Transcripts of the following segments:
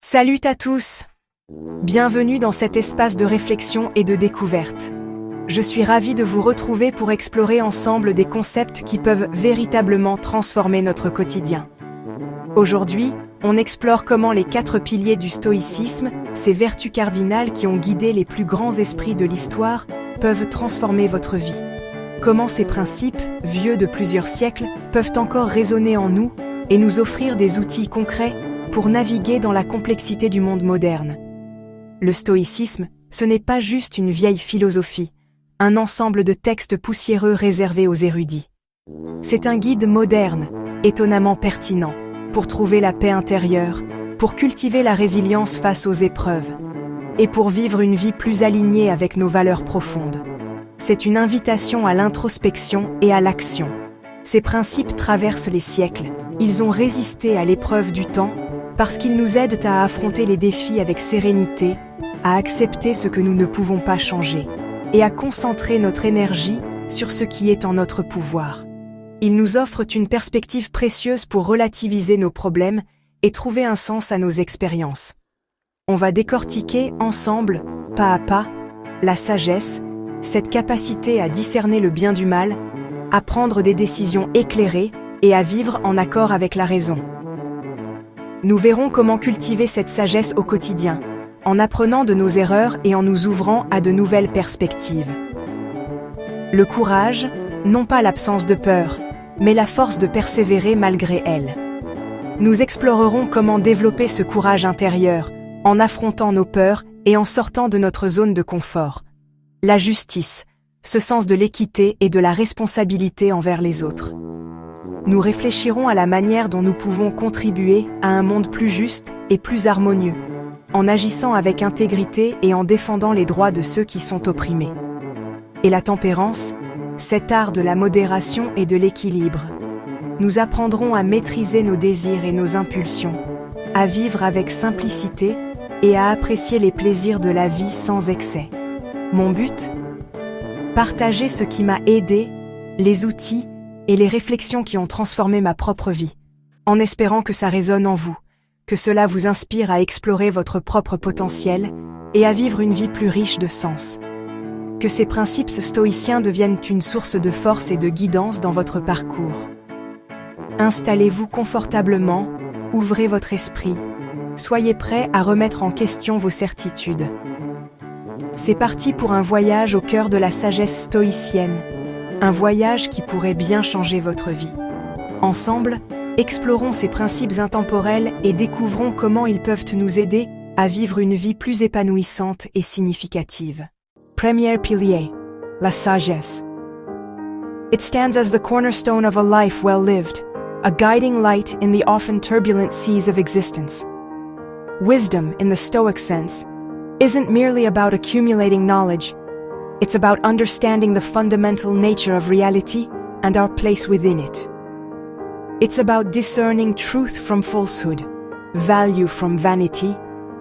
Salut à tous! Bienvenue dans cet espace de réflexion et de découverte. Je suis ravie de vous retrouver pour explorer ensemble des concepts qui peuvent véritablement transformer notre quotidien. Aujourd'hui, on explore comment les 4 piliers du stoïcisme, ces vertus cardinales qui ont guidé les plus grands esprits de l'histoire, peuvent transformer votre vie. Comment ces principes, vieux de plusieurs siècles, peuvent encore résonner en nous et nous offrir des outils concrets pour naviguer dans la complexité du monde moderne. Le stoïcisme, ce n'est pas juste une vieille philosophie, un ensemble de textes poussiéreux réservés aux érudits. C'est un guide moderne, étonnamment pertinent, pour trouver la paix intérieure, pour cultiver la résilience face aux épreuves, et pour vivre une vie plus alignée avec nos valeurs profondes. C'est une invitation à l'introspection et à l'action. Ces principes traversent les siècles, ils ont résisté à l'épreuve du temps, parce qu'ils nous aident à affronter les défis avec sérénité, à accepter ce que nous ne pouvons pas changer, et à concentrer notre énergie sur ce qui est en notre pouvoir. Ils nous offrent une perspective précieuse pour relativiser nos problèmes et trouver un sens à nos expériences. On va décortiquer ensemble, pas à pas, la sagesse, cette capacité à discerner le bien du mal, à prendre des décisions éclairées et à vivre en accord avec la raison. Nous verrons comment cultiver cette sagesse au quotidien, en apprenant de nos erreurs et en nous ouvrant à de nouvelles perspectives. Le courage, non pas l'absence de peur, mais la force de persévérer malgré elle. Nous explorerons comment développer ce courage intérieur, en affrontant nos peurs et en sortant de notre zone de confort. La justice, ce sens de l'équité et de la responsabilité envers les autres. Nous réfléchirons à la manière dont nous pouvons contribuer à un monde plus juste et plus harmonieux, en agissant avec intégrité et en défendant les droits de ceux qui sont opprimés. Et la tempérance, cet art de la modération et de l'équilibre. Nous apprendrons à maîtriser nos désirs et nos impulsions, à vivre avec simplicité et à apprécier les plaisirs de la vie sans excès. Mon but ? Partager ce qui m'a aidé, les outils et les réflexions qui ont transformé ma propre vie, en espérant que ça résonne en vous, que cela vous inspire à explorer votre propre potentiel et à vivre une vie plus riche de sens. Que ces principes stoïciens deviennent une source de force et de guidance dans votre parcours. Installez-vous confortablement, ouvrez votre esprit, soyez prêts à remettre en question vos certitudes. C'est parti pour un voyage au cœur de la sagesse stoïcienne, un voyage qui pourrait bien changer votre vie. Ensemble, explorons ces principes intemporels et découvrons comment ils peuvent nous aider à vivre une vie plus épanouissante et significative. Premier pilier, la sagesse. It stands as the cornerstone of a life well lived, a guiding light in the often turbulent seas of existence. Wisdom, in the Stoic sense, isn't merely about accumulating knowledge. It's about understanding the fundamental nature of reality and our place within it. It's about discerning truth from falsehood, value from vanity,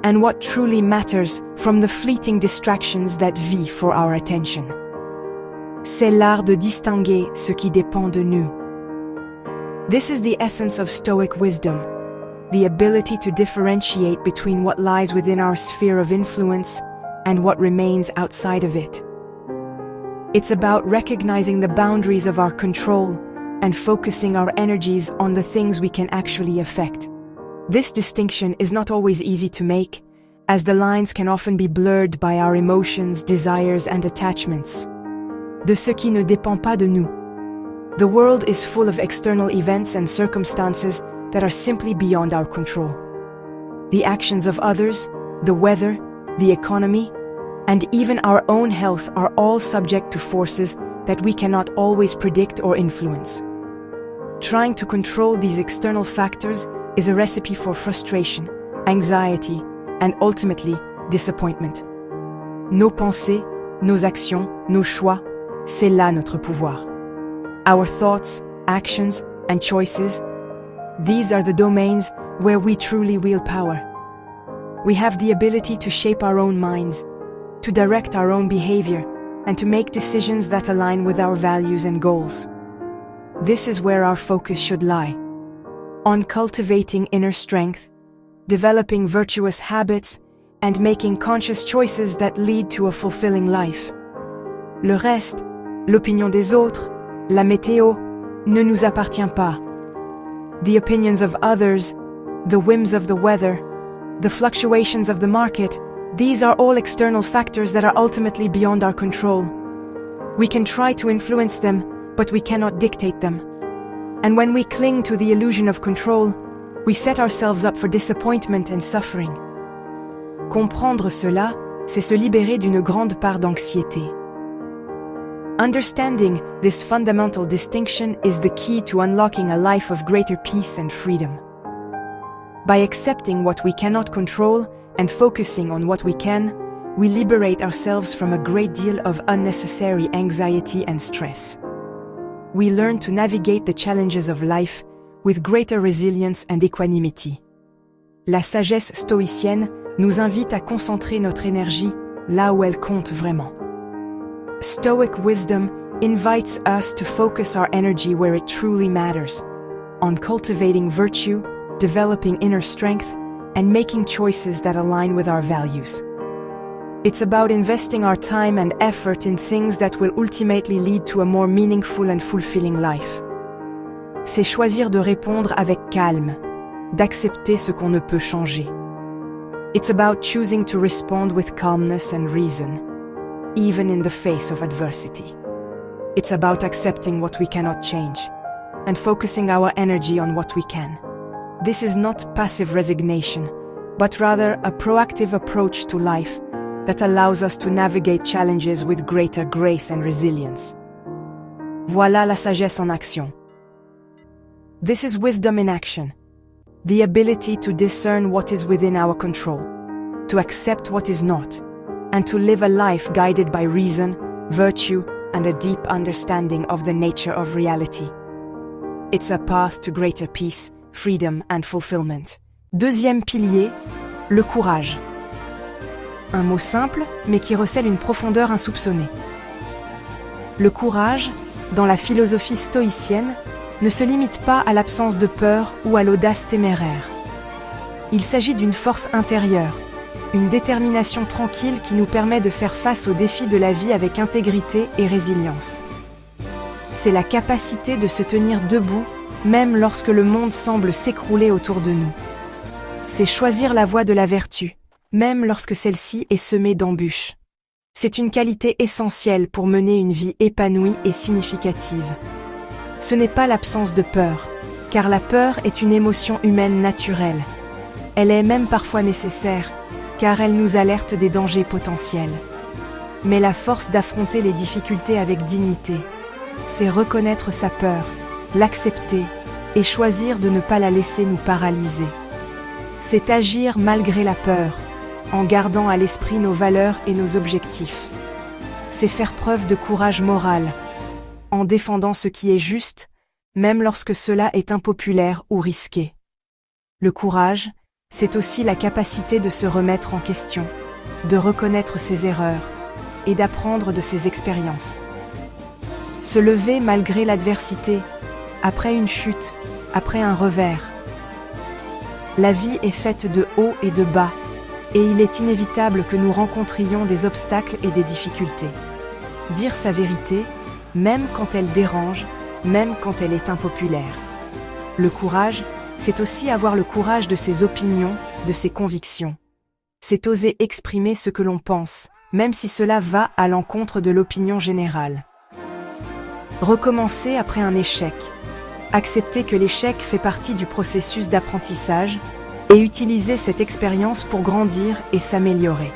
and what truly matters from the fleeting distractions that vie for our attention. C'est l'art de distinguer ce qui dépend de nous. This is the essence of Stoic wisdom, the ability to differentiate between what lies within our sphere of influence and what remains outside of it. It's about recognizing the boundaries of our control and focusing our energies on the things we can actually affect. This distinction is not always easy to make, as the lines can often be blurred by our emotions, desires, and attachments. De ce qui ne dépend pas de nous. The world is full of external events and circumstances that are simply beyond our control. The actions of others, the weather, the economy, and even our own health are all subject to forces that we cannot always predict or influence. Trying to control these external factors is a recipe for frustration, anxiety, and ultimately, disappointment. Nos pensées, nos actions, nos choix, c'est là notre pouvoir. Our thoughts, actions, and choices, these are the domains where we truly wield power. We have the ability to shape our own minds, to direct our own behavior, and to make decisions that align with our values and goals. This is where our focus should lie, on cultivating inner strength, developing virtuous habits, and making conscious choices that lead to a fulfilling life. Le reste, l'opinion des autres, la météo, ne nous appartient pas. The opinions of others, the whims of the weather, the fluctuations of the market, these are all external factors that are ultimately beyond our control. We can try to influence them, but we cannot dictate them. And when we cling to the illusion of control, we set ourselves up for disappointment and suffering. Comprendre cela, c'est se libérer d'une grande part d'anxiété. Understanding this fundamental distinction is the key to unlocking a life of greater peace and freedom. By accepting what we cannot control and focusing on what we can, we liberate ourselves from a great deal of unnecessary anxiety and stress. We learn to navigate the challenges of life with greater resilience and equanimity. La sagesse stoïcienne nous invite à concentrer notre énergie là où elle compte vraiment. Stoic wisdom invites us to focus our energy where it truly matters, on cultivating virtue, developing inner strength, and making choices that align with our values. It's about investing our time and effort in things that will ultimately lead to a more meaningful and fulfilling life. C'est choisir de répondre avec calme, d'accepter ce qu'on ne peut changer. It's about choosing to respond with calmness and reason, even in the face of adversity. It's about accepting what we cannot change, and focusing our energy on what we can. This is not passive resignation, but rather a proactive approach to life that allows us to navigate challenges with greater grace and resilience. Voilà la sagesse en action. This is wisdom in action, the ability to discern what is within our control, to accept what is not, and to live a life guided by reason, virtue, and a deep understanding of the nature of reality. It's a path to greater peace, freedom, and fulfillment. Deuxième pilier, le courage. Un mot simple, mais qui recèle une profondeur insoupçonnée. Le courage, dans la philosophie stoïcienne, ne se limite pas à l'absence de peur ou à l'audace téméraire. Il s'agit d'une force intérieure, une détermination tranquille qui nous permet de faire face aux défis de la vie avec intégrité et résilience. C'est la capacité de se tenir debout, même lorsque le monde semble s'écrouler autour de nous. C'est choisir la voie de la vertu, même lorsque celle-ci est semée d'embûches. C'est une qualité essentielle pour mener une vie épanouie et significative. Ce n'est pas l'absence de peur, car la peur est une émotion humaine naturelle. Elle est même parfois nécessaire, car elle nous alerte des dangers potentiels. Mais la force d'affronter les difficultés avec dignité, c'est reconnaître sa peur, l'accepter et choisir de ne pas la laisser nous paralyser. C'est agir malgré la peur, en gardant à l'esprit nos valeurs et nos objectifs. C'est faire preuve de courage moral, en défendant ce qui est juste, même lorsque cela est impopulaire ou risqué. Le courage, c'est aussi la capacité de se remettre en question, de reconnaître ses erreurs et d'apprendre de ses expériences. Se lever malgré l'adversité, après une chute, après un revers. La vie est faite de hauts et de bas, et il est inévitable que nous rencontrions des obstacles et des difficultés. Dire sa vérité, même quand elle dérange, même quand elle est impopulaire. Le courage, c'est aussi avoir le courage de ses opinions, de ses convictions. C'est oser exprimer ce que l'on pense, même si cela va à l'encontre de l'opinion générale. Recommencer après un échec. Accepter que l'échec fait partie du processus d'apprentissage et utiliser cette expérience pour grandir et s'améliorer.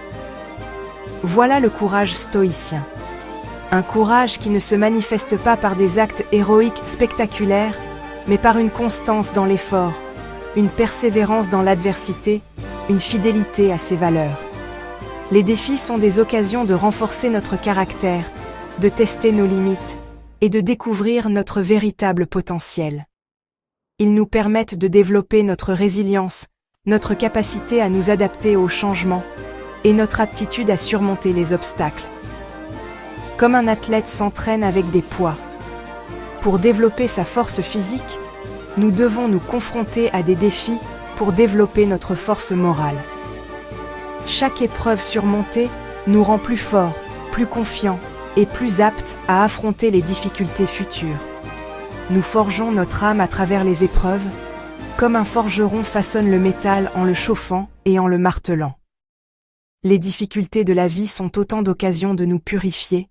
Voilà le courage stoïcien. Un courage qui ne se manifeste pas par des actes héroïques spectaculaires, mais par une constance dans l'effort, une persévérance dans l'adversité, une fidélité à ses valeurs. Les défis sont des occasions de renforcer notre caractère, de tester nos limites et de découvrir notre véritable potentiel. Ils nous permettent de développer notre résilience, notre capacité à nous adapter aux changements et notre aptitude à surmonter les obstacles. Comme un athlète s'entraîne avec des poids. Pour développer sa force physique, nous devons nous confronter à des défis pour développer notre force morale. Chaque épreuve surmontée nous rend plus forts, plus confiants et plus aptes à affronter les difficultés futures. Nous forgeons notre âme à travers les épreuves, comme un forgeron façonne le métal en le chauffant et en le martelant. Les difficultés de la vie sont autant d'occasions de nous purifier,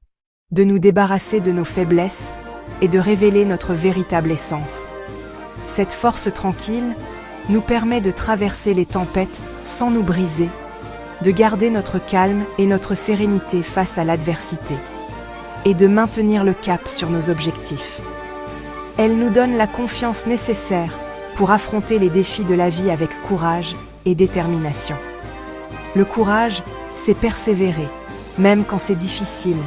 de nous débarrasser de nos faiblesses et de révéler notre véritable essence. Cette force tranquille nous permet de traverser les tempêtes sans nous briser, de garder notre calme et notre sérénité face à l'adversité, et de maintenir le cap sur nos objectifs. Elle nous donne la confiance nécessaire pour affronter les défis de la vie avec courage et détermination. Le courage, c'est persévérer, même quand c'est difficile,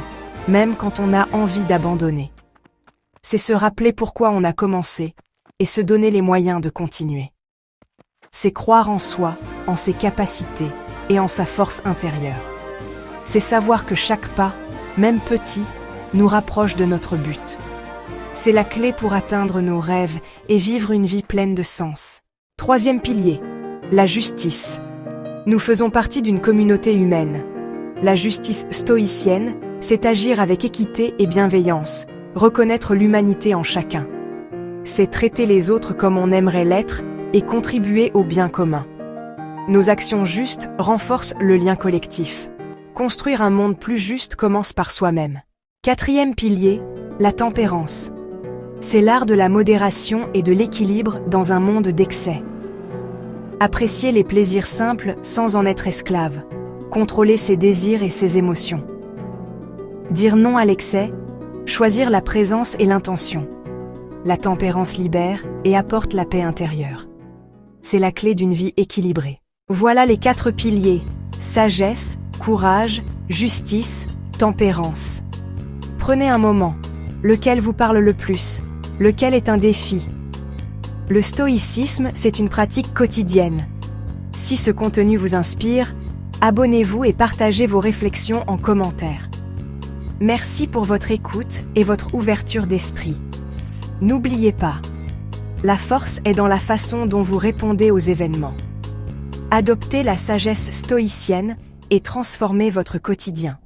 même quand on a envie d'abandonner. C'est se rappeler pourquoi on a commencé et se donner les moyens de continuer. C'est croire en soi, en ses capacités et en sa force intérieure. C'est savoir que chaque pas, même petit, nous rapproche de notre but. C'est la clé pour atteindre nos rêves et vivre une vie pleine de sens. Troisième pilier, la justice. Nous faisons partie d'une communauté humaine. La justice stoïcienne, c'est agir avec équité et bienveillance, reconnaître l'humanité en chacun. C'est traiter les autres comme on aimerait l'être et contribuer au bien commun. Nos actions justes renforcent le lien collectif. Construire un monde plus juste commence par soi-même. Quatrième pilier, la tempérance. C'est l'art de la modération et de l'équilibre dans un monde d'excès. Apprécier les plaisirs simples sans en être esclave. Contrôler ses désirs et ses émotions. Dire non à l'excès, choisir la présence et l'intention. La tempérance libère et apporte la paix intérieure. C'est la clé d'une vie équilibrée. Voilà les 4 piliers: sagesse, courage, justice, tempérance. Prenez un moment. Lequel vous parle le plus? Lequel est un défi? Le stoïcisme, c'est une pratique quotidienne. Si ce contenu vous inspire, abonnez-vous et partagez vos réflexions en commentaire. Merci pour votre écoute et votre ouverture d'esprit. N'oubliez pas, la force est dans la façon dont vous répondez aux événements. Adoptez la sagesse stoïcienne et transformez votre quotidien.